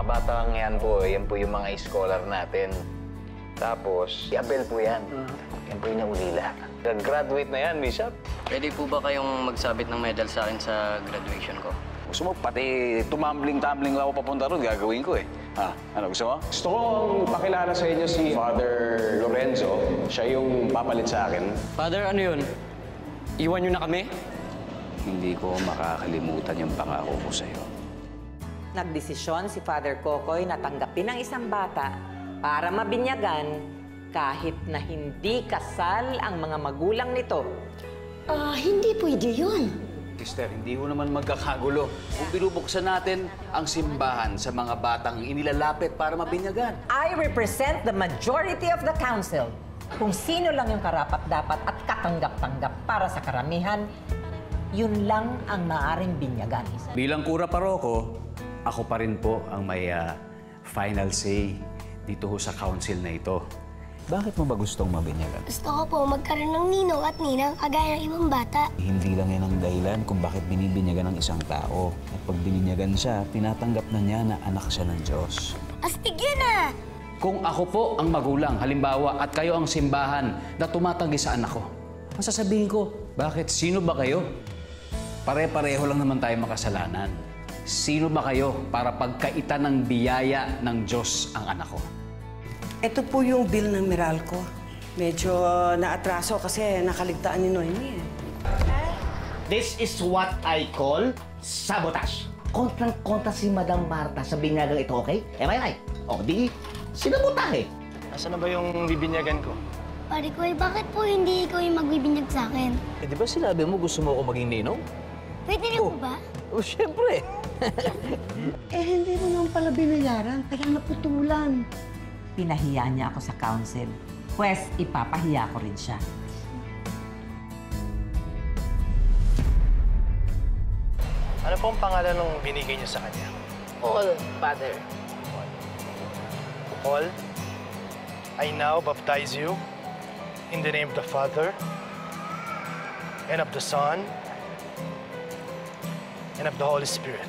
mga batang yan po yung mga scholar natin. Tapos, si Abel po yan. Yan po yung naulila. Nag-graduate na yan, Bishop. Pwede po ba kayong magsabit ng medal sa akin sa graduation ko? Gusto mo, pati tumambling-tumbling ako papunta ron, gagawin ko eh. Ano gusto mo? Gusto kong pakilala sa inyo si Father Lorenzo. Siya yung papalit sa akin. Father, ano yun? Iwan niyo na kami? Hindi ko makakalimutan yung pangako ko sa'yo. Nagdesisyon si Father Kokoy na tanggapin ang isang bata para mabinyagan kahit na hindi kasal ang mga magulang nito. Hindi pwede yun. Sister, hindi ho naman magkakagulo. Kung binubuksan natin ang simbahan sa mga batang inilalapit para mabinyagan. I represent the majority of the council. Kung sino lang yung karapat-dapat at katanggap-tanggap para sa karamihan, yun lang ang maaaring binyagan. Bilang kura paroko, ako pa rin po ang may final say dito ho sa council na ito. Bakit mo ba gustong mabinyagan? Gusto ko po magkaroon ng ninong at ninang kagaya ng ibang bata. Hindi lang yan ang dahilan kung bakit binibinyagan ng isang tao. At pag bininyagan siya, tinatanggap na niya na anak siya ng Diyos. Astig yun ah! Kung ako po ang magulang, halimbawa, at kayo ang simbahan na tumatanggi sa anak ko, masasabihin ko, bakit? Sino ba kayo? Pare-pareho lang naman tayo makasalanan. Sino ba kayo para pagkaitan ng biyaya ng Diyos ang anak ko? Ito po yung bill ng Meralco. Medyo naatraso kasi nakaligtaan ni Noemi eh. This is what I call sabotage. Kontrang-kontra si Madam Marta sa binyagang ito, okay? Am I right? O, di sinabotahe. Nasaan na ba yung bibinyagan ko? Pare ko, bakit po hindi ikaw yung magbibinyag sa akin? Eh, di ba sinabi mo gusto mo ako maging ninong? Pwede rin po ba? Oh, siyempre. Hindi mo naman pala binayaran, kaya naputulan. Pinahiya niya ako sa council. Pwes, ipapahiya ko rin siya. Ano pong pangalan nung binigay niyo sa kanya? All, Father. Paul, I now baptize you in the name of the Father, and of the Son, and of the Holy Spirit.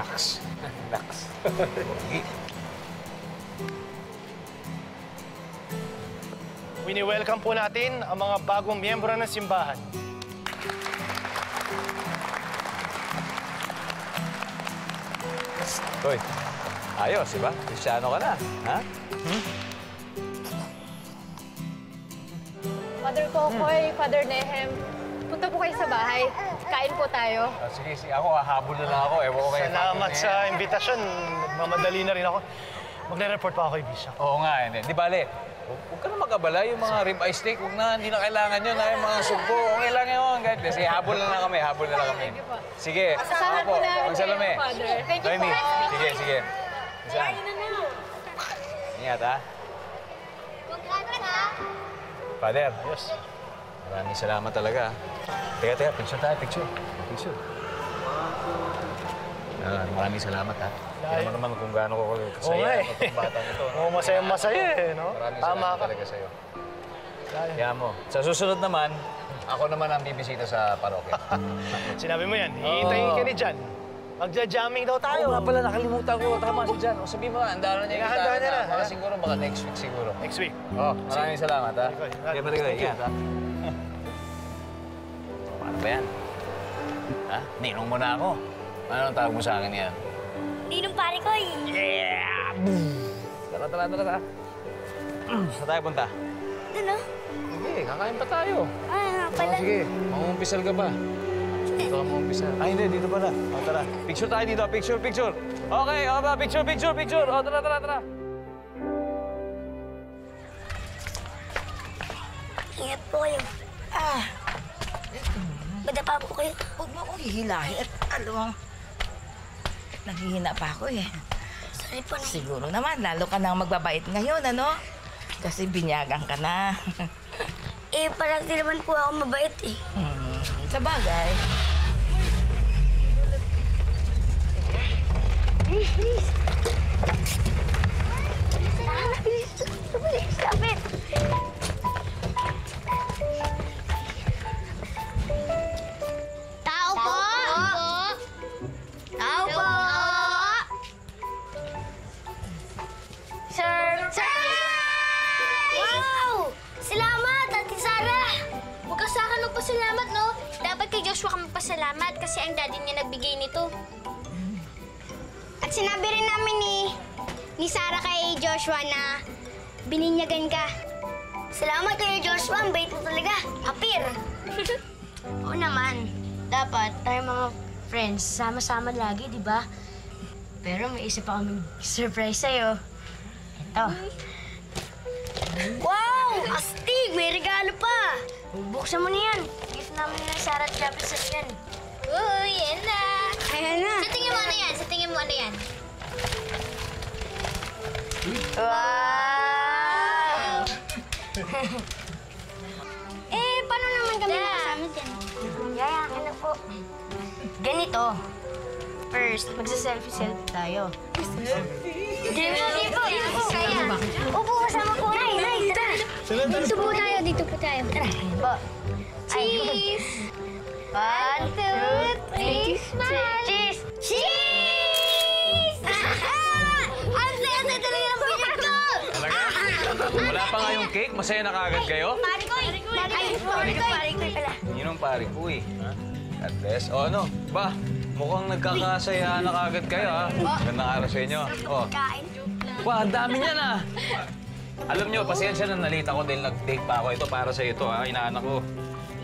Naks. Naks. Wini-welcome po natin ang mga bagong miyembro ng simbahan. Hoy, ayos, di ba? Kristyano ka na, ha? Father Kokoy, Father Nehem, punta po kayo sa bahay. Kain po tayo. Sige, ako, hahabol na lang ako. Ewan ko kayo. Salamat sa imbitasyon. Mamadali na rin ako. Magle-report pa ako kay Bishop. Oo nga, hindi. Di bale, huwag ka na mag-abala. Yung mga ribeye steak, huwag na, hindi na kailangan yun. Yung mga sugpo, okay lang yun. Sige, habol na lang kami, habol na lang kami. Sige, Asahan po namin Magsalome. kayo, Father. Thank you Noemi, po. sige. Saan? Ingat, ha? Father. Yes. Maraming salamat talaga. Teka, picture tayo, picture. Maraming salamat, ha? Kaya mo naman kung gaano ko kasaya itong batang ito. Oo, masaya eh, no? Maraming Tama salamat ka. talaga sa'yo. Kaya mo. Sa susunod naman, ako naman ang bibisita sa parokya. Sinabi mo yan, hihintayin ka ni Jan. Magja-jamming daw tayo. Oo nga pala, nakalimutan ko. Tama si Jan. O sabihin mo nga, andaan niya yung Nakahanda niya na. Baka siguro, baka next week siguro. Next week. Maraming salamat, ha? Thank you. Kaya ingat, ha? Paano ba yan? Ha? Ninong mo na ako. Ano ang tawag mo sa akin yan? Ninong pare ko eh. Yeah! Tara. Saan tayo punta? Doon oh. Sige, kakain pa tayo. Pala. Sige, mamumpisal ka ba? Dito ka mamumpisal. Ay, hindi. Dito pala. O, tara. Picture tayo dito. Picture. Okay, o ba? Picture. O, tara. Ingat po kayo. Madapa po kayo. Huwag mo akong hihilahin at alam mo, nanghihina pa ako eh. Sorry po, Nay. Siguro naman, lalo ka nang magbabait ngayon, ano? Kasi binyagan ka na. Parang di naman po ako mabait eh. Sa bagay. Bilis. Bilis. Stop it. kasi ang daddy niya nagbigay nito. At sinabi rin namin ni Sarah kay Joshua na bininyagan ka. Salamat kay Joshua, ang bait mo talaga. Apir! Oo naman. Dapat tayo mga friends, sama-sama lagi, di ba? Pero may isa pa kaming surprise sa'yo. Ito. Wow! Astig! May regalo pa! Buksan mo na yan. Gift namin ng Sarah at Javi sa yan. Uy, yan na! Ayan na! Sa tingin mo ano yan? Sa tingin mo ano yan? Wow! Paano naman kami makasama dyan? Yaya, akin na po. Ganito. First, magsa-selfie-selfie tayo. Selfie po! Kaya. Upo, kasama po. Nay, tara. Dito po tayo, dito po tayo. Tara. Po. Cheese! 1, 2, 3, smile! Cheese! Cheese! Ang saya-saya talaga ng pinag ko! Wala pa nga yung cake? Masaya na kagad kayo? Parikoy pala. Yun ang parikoy. God bless. O ano? Ba, mukhang nagkakasaya na kagad kayo, ha? Gandang araw sa inyo. O. Ba, ang dami niyan, ha? Alam nyo, pasensya na nalita ko dahil nag-take pa ako. Ito para sa ito, ha? Inaanak ko.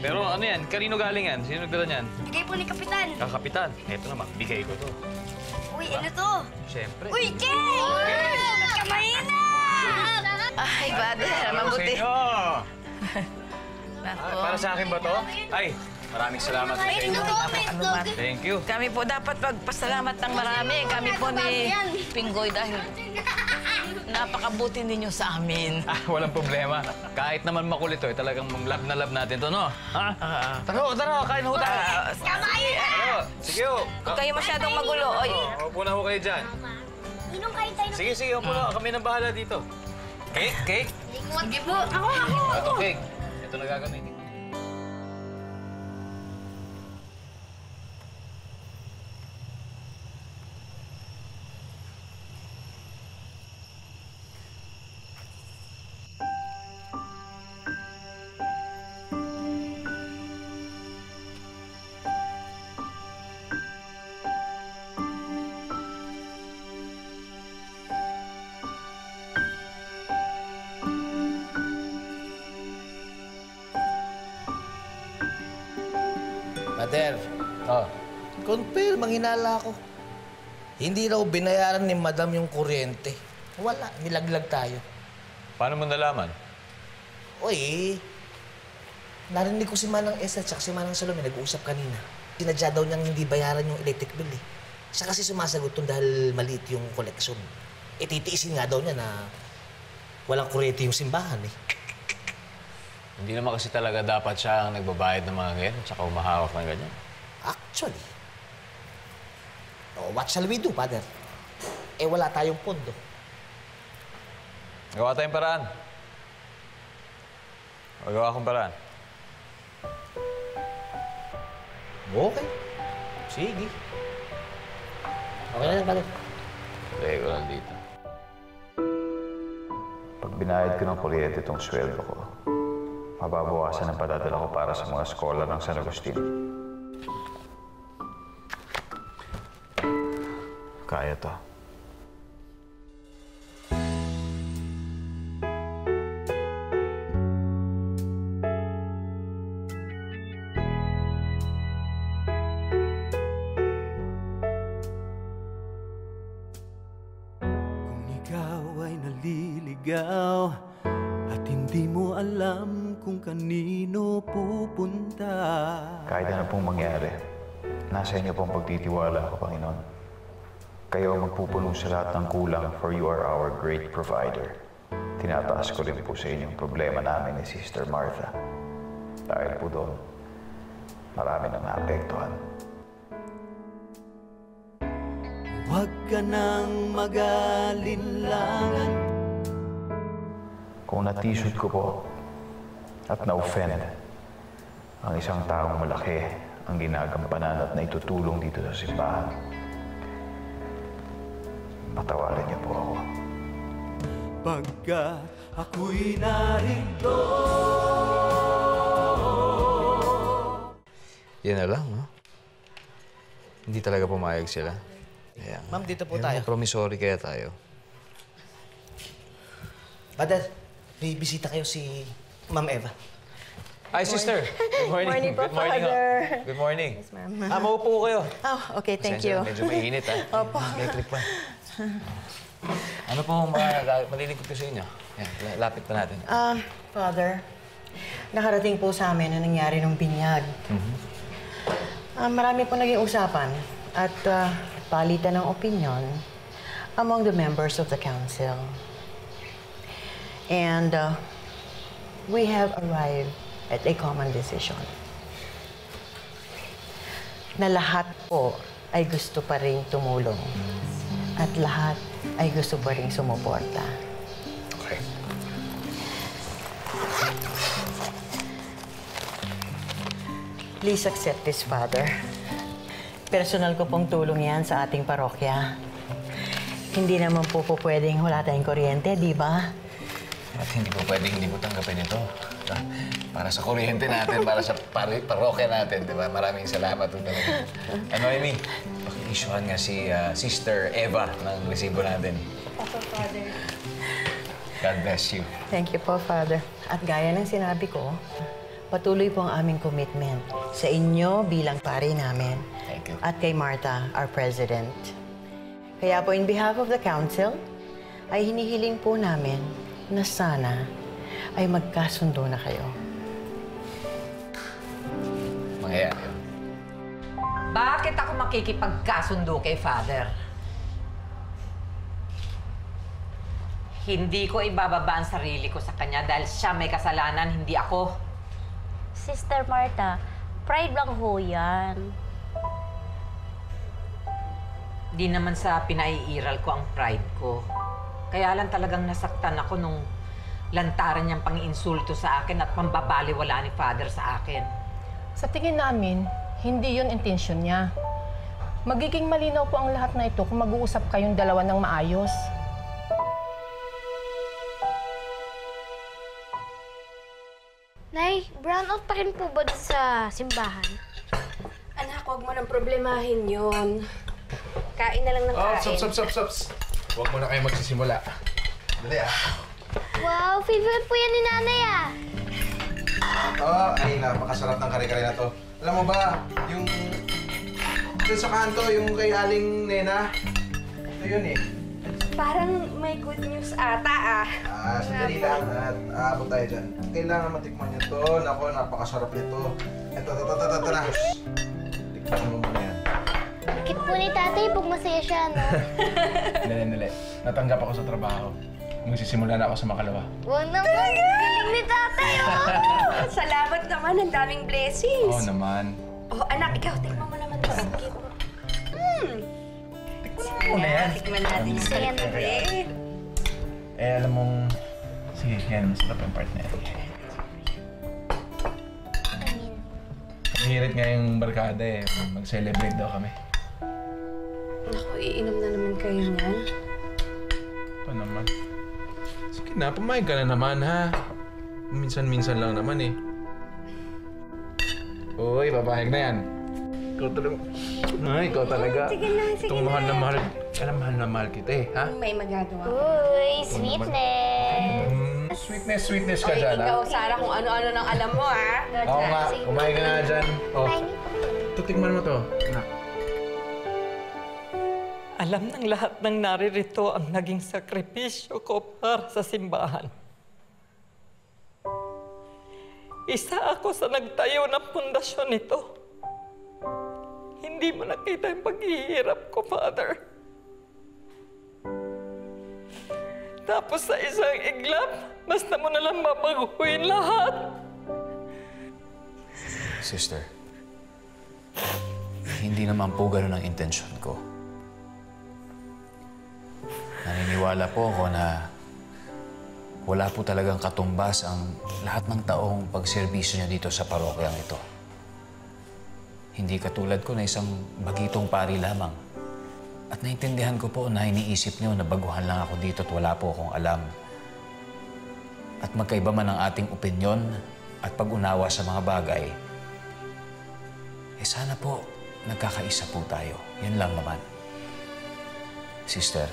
Pero ano yan? Kanino galing yan? Sino nagdala niyan? Bigay po ni Kapitan. Kapitan. Ito naman, bigay ko to. Uy, ano to? Siyempre. Uy, cake! Kamay na! Ay, Father, mabuti. Sa inyo! Para sa akin ba to? Ay, maraming salamat sa inyo. Thank you. Kami po dapat magpasalamat ng marami. Kami po ni Pinggoy dahil napakabuti ninyo sa amin. Walang problema. Kahit naman makulit to, talagang love na love natin to, no? Ha? Tara, kain ho tayo. Sige ho. Huwag kayo masyadong magulo. Oy. Upo na ho kayo dyan. Inom kayo tayo. Sige, upo na. Kami nang bahala dito. Cake? Sige po. Ako. Ito, cake. Ito na gagamitin. Father, Oh. confirm, manghinala ako. Hindi raw binayaran ni Madam yung kuryente. Wala, nilaglag tayo. Paano mo nalaman? Uy, narinig ko si Manang Esther at si Manang Salome nag-uusap kanina. Sinadya daw niyang hindi bayaran yung electric bill eh. Siya kasi sumasagot doon dahil maliit yung koleksyon. E titiisin nga daw niya na walang kuryente yung simbahan eh. Hindi naman kasi talaga dapat siya ang nagbabayad ng mga ganyan tsaka umahawak ng ganyan. Actually, what shall we do, Father? Eh, wala tayong pondo. Gawa tayong paraan. Magawa akong paraan. Okay. Sige. Okay na lang, Father. Lagay ko lang dito. Pag binayad ko ng kuryente itong sweldo ko, mababawasan ang padadala ko para sa mga scholar ng San Agustin. Kaya to. Kung ikaw ay naliligaw at hindi mo alam kung kanino pupunta. Kahit ano pong mangyari, nasa inyo pong pagtitiwala ko, Panginoon. Kayo ang magpupuno sa lahat ng kulang, for you are our great provider. Tinataas ko rin po sa inyong problema namin ni Sister Martha. Dahil po doon, marami nang naapektuhan. Huwag ka nang mag-alinlangan. Kung natisod ko po at na-offend ang isang taong malaki ang ginagampanan at naitutulong dito sa simbahan, patawarin niyo po ako. Pagkat ako'y narito. Yan na lang, no? Hindi talaga pumayag sila. Kaya, Ma'am, dito po tayo. Promissory kaya tayo. Father, may bisita kayo si Ma'am Eva. Hi, sister. Good morning. Morning po, Good morning, Father. ho. Good morning. Yes, ma'am. Maupo kayo. Oh, okay, thank Pasensya you. na, medyo mainit, ha? Opo. Electric pa. Ano po ang malilingkod ko sa inyo? Yan, lapit pa natin. Father, nakarating po sa amin ang nangyari nung binyag. Marami po naging usapan at palitan ng opinion among the members of the council. And we have arrived at a common decision. Na lahat po ay gusto pa rin tumulong. At lahat ay gusto pa rin sumuporta. Okay. Please accept this, Father. Personal ko pong tulong yan sa ating parokya. Hindi naman po pwedeng wala tayong kuryente, di ba? At hindi po pwedeng hindi ko tanggapin ito. Para sa kuryente natin, para sa parokya natin, di ba? Maraming salamat po talaga. Amy, paki-issuehan nga si Sister Eva ng resibo natin. Opo, Father. God bless you. Thank you po, Father. At gaya ng sinabi ko, patuloy po ang aming commitment sa inyo bilang pari namin. Thank you. At kay Martha, our President. Kaya po, in behalf of the Council, ay hinihiling po namin na sana ay magkasundo na kayo. Mangyayari yun. Bakit ako makikipagkasundo kay Father? Hindi ko ibababa ang sarili ko sa kanya dahil siya may kasalanan, hindi ako. Sister Martha, pride lang ho yan. Di naman sa pinaiiral ko ang pride ko. Kaya lang talagang nasaktan ako nung lantaran niyang pang-insulto sa akin at pambabaliwala ni Father sa akin. Sa tingin namin, hindi yun intensyon niya. Magiging malinaw po ang lahat na ito kung mag-uusap kayong dalawa ng maayos. Nay, brownout pa rin po ba dun sa simbahan? Anak, huwag mo nang problemahin yun. Kain na lang ng kain. Stops. Huwag mo na kayo magsisimula. Dali, Wow, favorite po yan ni Nanay, ay napakasarap ng kare-kare na to. Alam mo ba, yung dun sa kanto, yung kay Aling Nena, ito yun eh. Parang may good news ata, Sandali lang at aabot tayo dyan. Kailangan matikman niyo to. Naku, napakasarap nito. Ito na. Tikman mo muna yan. Bakit po ni Tatay pag masaya siya, no? Dali. Natanggap ako sa trabaho. Magsisimula na ako sa makalawa. Wow naman! Galing ni Tatay, oh! Salamat naman, ang daming blessings. Oo naman. Oh, anak, ikaw, tikman mo naman to. Sige po. Tikman mo na yan. Tikman natin yung kare-kare. Alam mong... Sige, yan. Masarap yung part na yan. Mahirit nga yung barkada eh. Mag-celebrate daw kami. Naku, iinom na naman kayo niyan. Pa naman. Sige na, pumayag ka na naman ha. Minsan-minsan lang naman eh. Uy, papayag na yan. Ikaw talaga. Ay, ikaw talaga. Sige na. Itong mahal na mahal. Alam, mahal na mahal kita eh, ha? May magagawa. Uy, sweetness! Sweetness ka dyan, ha? Ikaw, Sarah, kung ano-ano nang alam mo, ha? Oo nga, kumain ka nga dyan. Oh. Tutikman mo to, anak. Alam ng lahat ng naririto ang naging sakripisyo ko para sa simbahan. Isa ako sa nagtayo ng pundasyon nito. Hindi mo nakita yung paghihirap ko, Father. Tapos sa isang iglap, basta mo nalang babaguhin lahat. Sister, hindi naman po ganun ang intensyon ko. Naniniwala po ako na wala po talagang katumbas ang lahat ng taong pagserbisyo niya dito sa parokyang ito. Hindi katulad ko na isang bagitong pari lamang. At naintindihan ko po na iniisip niyo na baguhan lang ako dito at wala po akong alam. At magkaiba man ang ating opinyon at pag-unawa sa mga bagay, sana po nagkakaisa po tayo. Yan lang naman. Sister.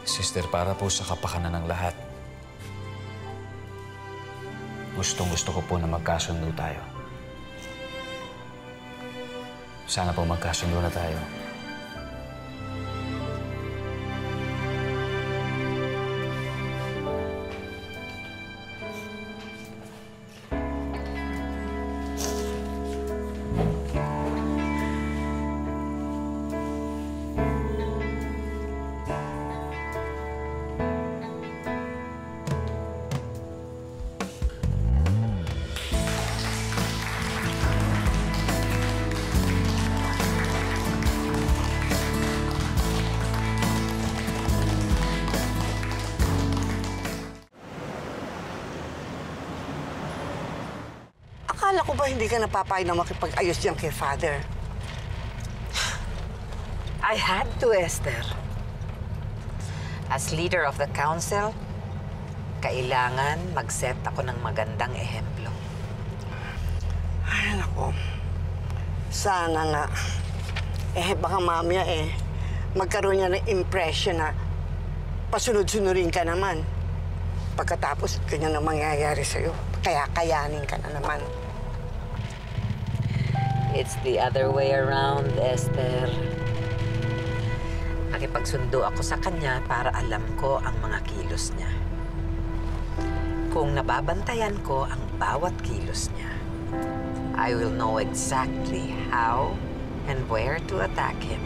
Sister, para po sa kapakanan ng lahat, gustong-gusto ko po na magkasundo tayo. Sana po magkasundo na tayo. Akala ko ba hindi ka napapayag na makipag-ayos diyan kay Father? I had to, Esther. As leader of the council, kailangan mag-set ako ng magandang ehemplo. Ay, naku. Sana nga. Baka mamaya magkaroon niya ng impression na pasunod-sunurin ka naman. Pagkatapos, ganyan ang mangyayari sa'yo. Kaya kayanin ka na naman. It's the other way around, Esther. Nakipagsundo ako sa kanya para alam ko ang mga kilos niya. Kung nababantayan ko ang bawat kilos niya, I will know exactly how and where to attack him.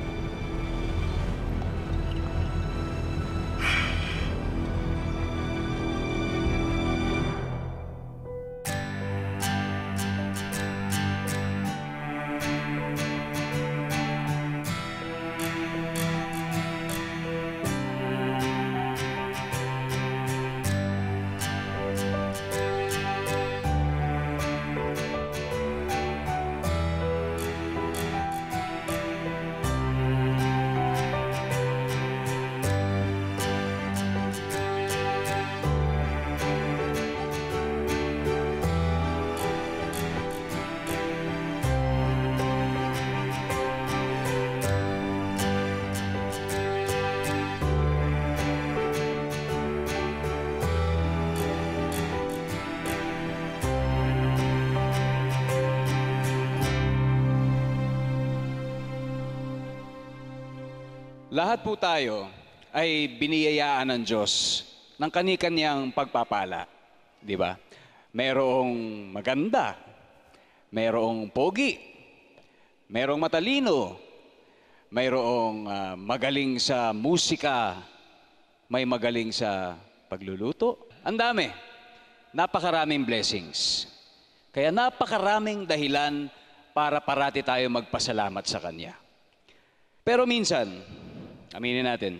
Lahat po tayo ay biniyayaan ng Diyos ng kani-kanyang pagpapala. Di ba? Merong maganda, merong pogi, merong matalino, mayroong magaling sa musika, may magaling sa pagluluto. Ang dami. Napakaraming blessings. Kaya napakaraming dahilan para parati tayo magpasalamat sa Kanya. Pero minsan, aminin natin,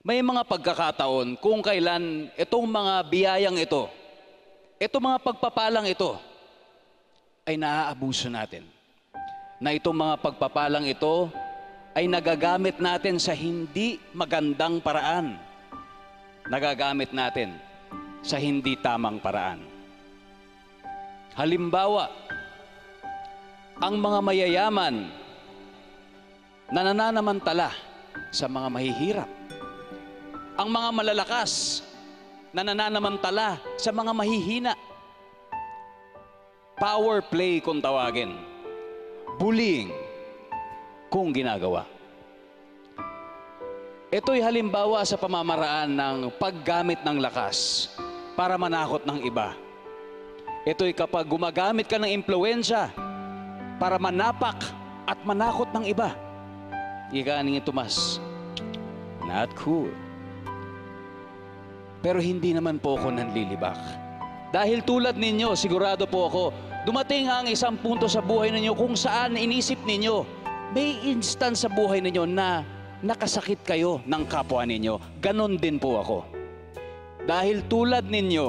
may mga pagkakataon kung kailan itong mga biyayang ito, itong mga pagpapalang ito, ay naaabuso natin. Na itong mga pagpapalang ito ay nagagamit natin sa hindi magandang paraan. Nagagamit natin sa hindi tamang paraan. Halimbawa, ang mga mayayaman na nananamantala sa mga mahihirap. Ang mga malalakas na nananamantala sa mga mahihina. Power play kung tawagin. Bullying kung ginagawa. Ito'y halimbawa sa pamamaraan ng paggamit ng lakas para manakot ng iba. Ito'y kapag gumagamit ka ng impluwensya para manapak at manakot ng iba. Ika ni Tomas, not cool. Pero hindi naman po ako nanlilibak. Dahil tulad ninyo, sigurado po ako, dumating ang isang punto sa buhay ninyo kung saan inisip ninyo, may instant sa buhay ninyo na nakasakit kayo ng kapwa ninyo. Ganon din po ako. Dahil tulad ninyo,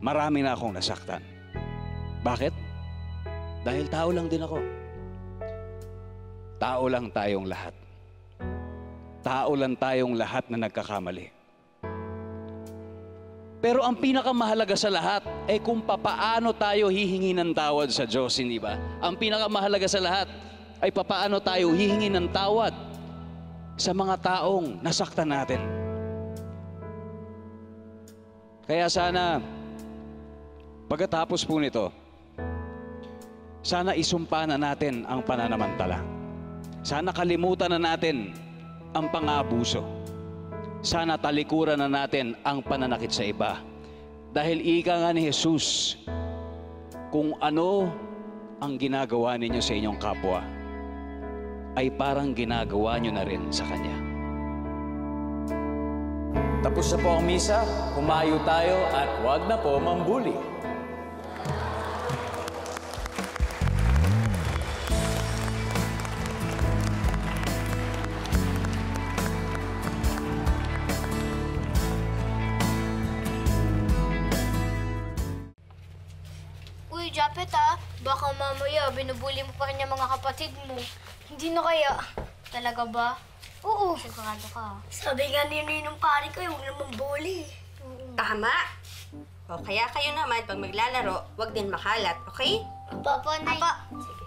marami na akong nasaktan. Bakit? Dahil tao lang din ako. Tao lang tayong lahat. Tao lang tayong lahat na nagkakamali. Pero ang pinakamahalaga sa lahat ay kung papaano tayo hihingi ng tawad sa Diyos, hindi ba? Ang pinakamahalaga sa lahat ay papaano tayo hihingi ng tawad sa mga taong nasaktan natin. Kaya sana, pagkatapos po nito, sana isumpa na natin ang pananamantala. Sana kalimutan na natin ang pang-aabuso. Sana talikuran na natin ang pananakit sa iba. Dahil ika nga ni Jesus, kung ano ang ginagawa ninyo sa inyong kapwa, ay parang ginagawa nyo na rin sa Kanya. Tapos na po ang misa, humayo tayo at huwag na po mambuli. Uy, Japet baka mamaya binubuli mo pa rin yung mga kapatid mo. Hindi na kaya. Talaga ba? Oo. Sigurado ka. Sabi nga ni Ninong pare ko, huwag naman bully. Tama. O kaya kayo naman, pag maglalaro, huwag din makalat, okay? Papa, Nay. Sige.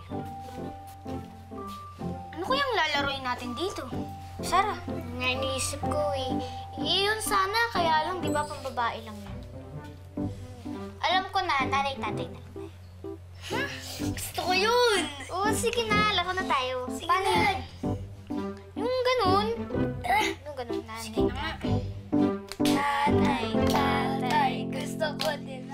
Ano kayang lalaroin natin dito? Sarah? Nga iniisip ko Iyon sana, kaya lang, di ba, pambabae lang yan. Alam ko na, nanay, tatay na. Gusto ko yun! Oo, sige na, laro na tayo. Sige na. Yung ganun. Yung ganun, nanay. Sige na. Nanay, tatay, gusto ko din.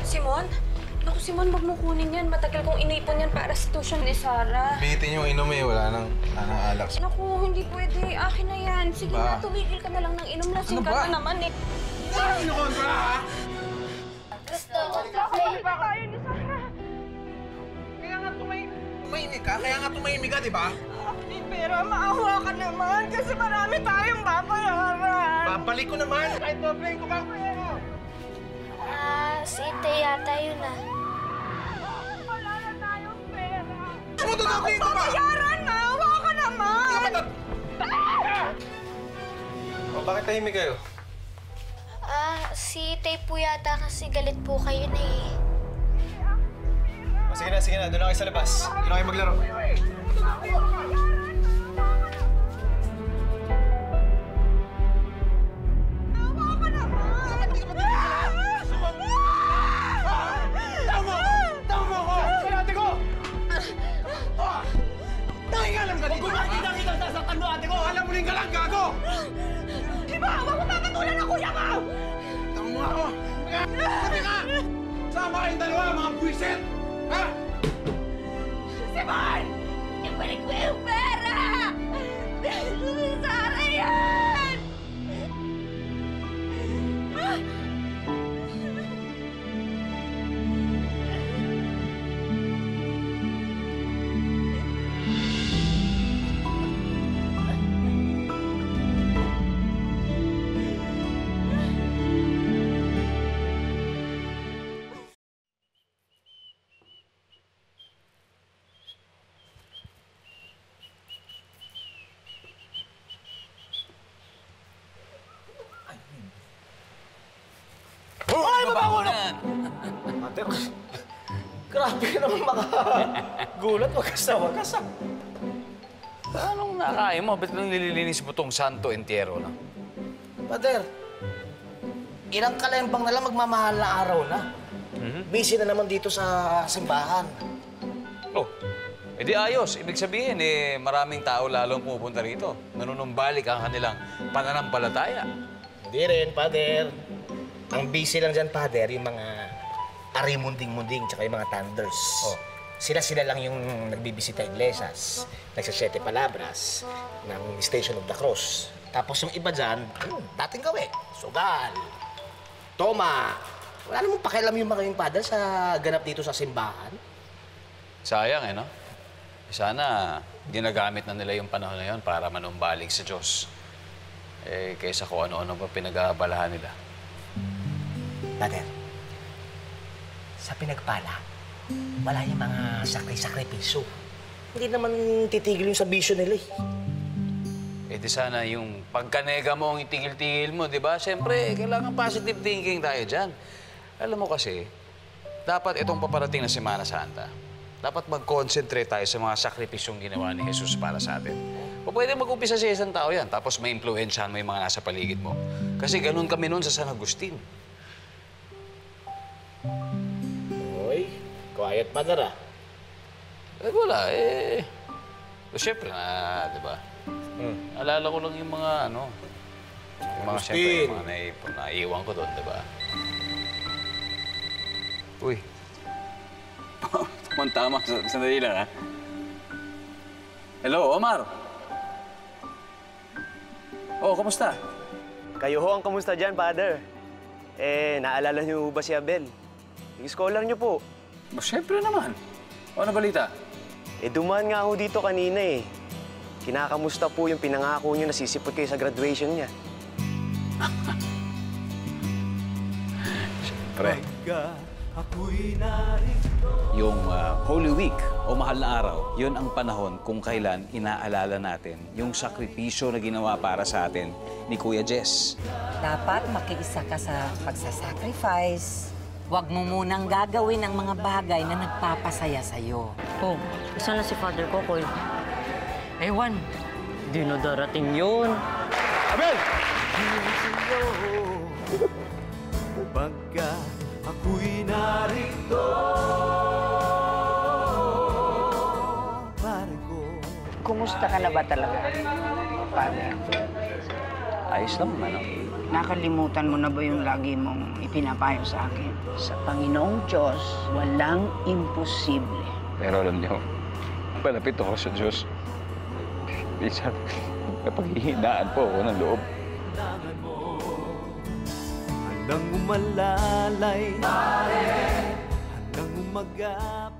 Simon? Naku, Simon, wag mo kunin yan. Matagal kong inipon yan para sa tuition ni Sarah. Bihitin yung inom wala nang alak. Naku, hindi pwede. Akin na yan. Sige na, tumigil ka na lang ng inom. Lasing ka na naman Ano kinukontra, ha? Gusto ko. Bakit ba kayo ni Sarah? Kaya nga tumahimik ka. Kaya nga tumahimik ka, di ba? Hindi, pero maawa ka naman kasi marami tayong babayaran. Babalik ko naman. Kahit doblein ko pa ang pera. Si Ite yata yun Wala na tayong pera. Tumutulogin ko ba? Babayaran! Maawa ka naman! O, bakit tahimik kayo? Si Ite po yata kasi galit po kayo na Sige na. Doon na kayo sa labas. Doon na kayo maglaro. Sama kayong dalawa, mga buwisit! Ha? Simon! Ibalik mo yung pera! Sarah yan! Ay, mabangon na! Ate, grabe ka naman makagulat. Wagas na. Anong nakain mo? Ba't lang nililinis mo tong Santo Entierro na? Pader, ilang kalembang na lang magmamahal na araw na. Busy na naman dito sa simbahan. Oh, edi ayos. Ibig sabihin, maraming tao lalong pumupunta rito. Nanunumbalik ang kanilang pananampalataya. Hindi rin, Pader. Ang busy lang dyan, Pader, yung mga arimunding-munding tsaka yung mga thunders. Oh. Sila lang yung nagbibisita iglesias, nagsasete palabras ng Station of the Cross. Tapos yung iba dyan, dating gawi. Sugal, toma. Wala namang pakialam yung mga yung Pader sa ganap dito sa simbahan. Sayang, no? Sana ginagamit na nila yung panahon na yun para manumbalik sa Diyos. Kaysa kung ano-ano pa pinag-aabalahan nila. Pader, sa pinagpala, wala yung mga sakripisyo. hindi naman titigil yung sa bisyo nila eh. Eh di sana yung pagkanega mo ang itigil-tigil mo, di ba? Siyempre, kailangan positive thinking tayo dyan. Alam mo kasi, dapat itong paparating na Semana Santa, dapat mag-concentrate tayo sa mga sakripisyong ginawa ni Jesus para sa atin. O pwede mag-umpisa sa isang tao yan, tapos may influensyahan mo yung mga nasa paligid mo. Kasi ganun kami noon sa San Agustin. Hoy, quiet mother ah. Eh wala, eh... Siyempre na, di ba? Alala ko lang yung mga ano, yung mga siyempre, yung mga naiiwan ko doon, di ba? Uy. Tama, sandali lang, ha? Hello, Omar. Oh, kamusta? Kayo ho ang kamusta dyan, Father? Eh, naalala niyo ba si Abel? Yung scholar niyo po. Siyempre naman. Ano balita? Eh, dumaan nga ho dito kanina eh. Kinakamusta po yung pinangako niyo na sisipot kayo sa graduation niya. Siyempre. Yung Holy Week o mahal na araw, yun ang panahon kung kailan inaalala natin yung sakripisyo na ginawa para sa atin ni Kuya Jess. Dapat makiisa ka sa pagsasacrifice. Huwag mo munang gagawin ang mga bagay na nagpapasaya sa'yo. Oh, saan na si Father Kokoy? Ewan, di na darating yun. Abel! Pagka ako'y narito, pare ko. Kumusta ka na ba talaga, Father? Ayos lang, ano? Nakalimutan mo na ba yung lagi mong ipinapayo sa akin? Sa Panginoong Diyos, walang imposible. Pero alam niyo, palapit ako sa Diyos. Minsan, napaghihinaan po ako ng loob. Handang umalalay, handang umagap.